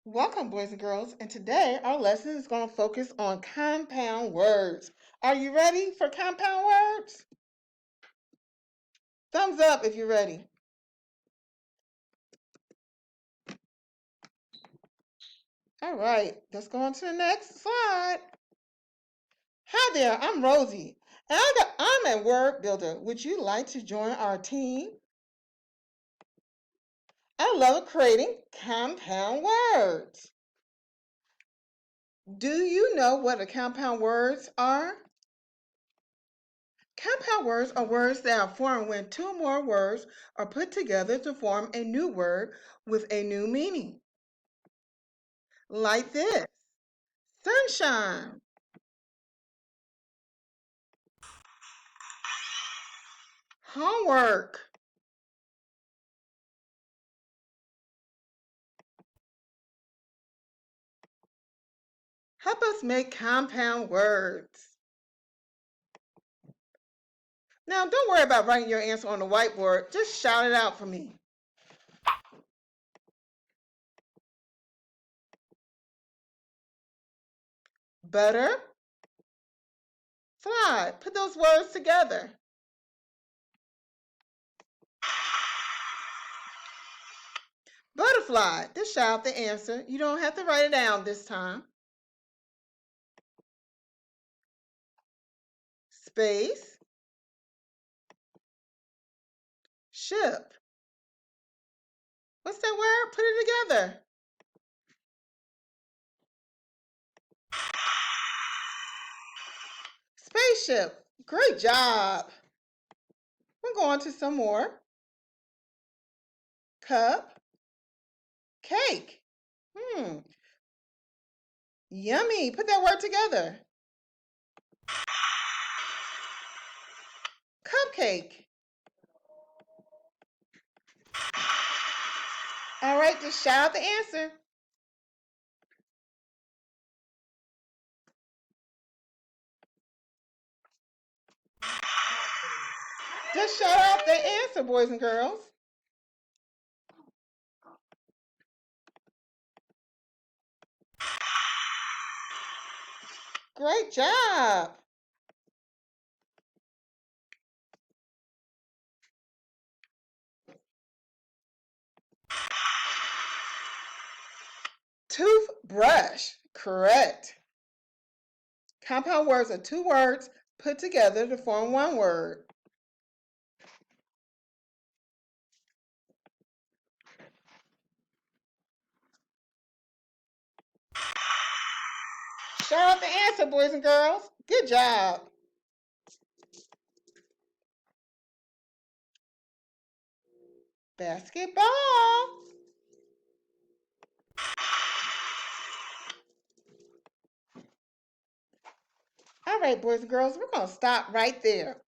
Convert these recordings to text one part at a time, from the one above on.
Welcome, boys and girls, and today our lesson is going to focus on compound words. Are you ready for compound words? Thumbs up if you're ready. All right, let's go on to the next slide. Hi there, I'm Rosie, and I'm a word builder. Would you like to join our team? I love creating compound words. Do you know what the compound words are? Compound words are words that are formed when two or more words are put together to form a new word with a new meaning. Like this: sunshine, homework. Help us make compound words. Now, don't worry about writing your answer on the whiteboard. Just shout it out for me. Butter, fly. Put those words together. Butterfly. Just shout out the answer. You don't have to write it down this time. Space, ship. What's that word? Put it together. Spaceship. Great job. We're going to some more. Cup, cake. Yummy. Put that word together. Cupcake. All right, just shout out the answer. Just shout out the answer, boys and girls. Great job. Toothbrush. Correct. Compound words are two words put together to form one word. Shout out the answer, boys and girls. Good job. Basketball. All right, boys and girls, we're going to stop right there.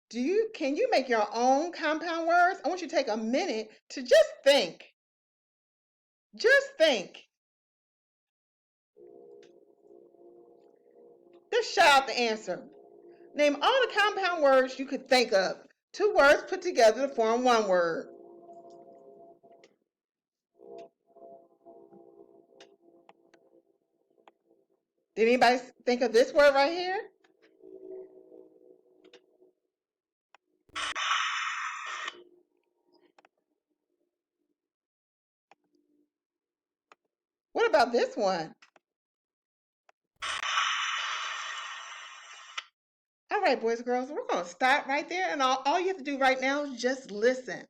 Can you make your own compound words? I want you to take a minute to just think. Just think. Just shout out the answer. Name all the compound words you could think of. Two words put together to form one word. Did anybody think of this word right here? What about this one? All right, boys and girls, we're going to stop right there. And all you have to do right now is just listen.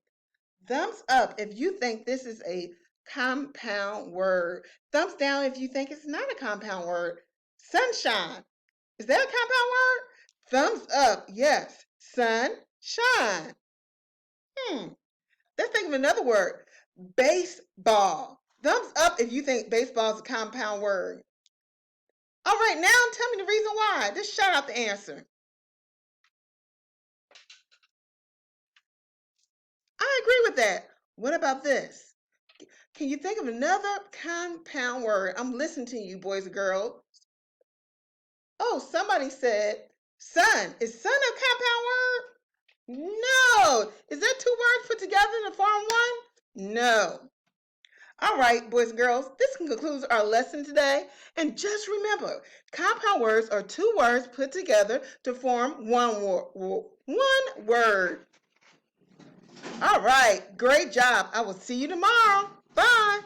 Thumbs up if you think this is a compound word. Thumbs down if you think it's not a compound word. Sunshine. Is that a compound word? Thumbs up, yes. Sunshine. Let's think of another word. Baseball. Thumbs up if you think baseball is a compound word. All right, now tell me the reason why. Just shout out the answer. I agree with that. What about this? Can you think of another compound word? I'm listening to you, boys and girls. Oh, somebody said sun. Is sun a compound word? No. Is that two words put together to form one? No. All right, boys and girls, this concludes our lesson today. And just remember, compound words are two words put together to form one word. All right, great job. I will see you tomorrow. Bye.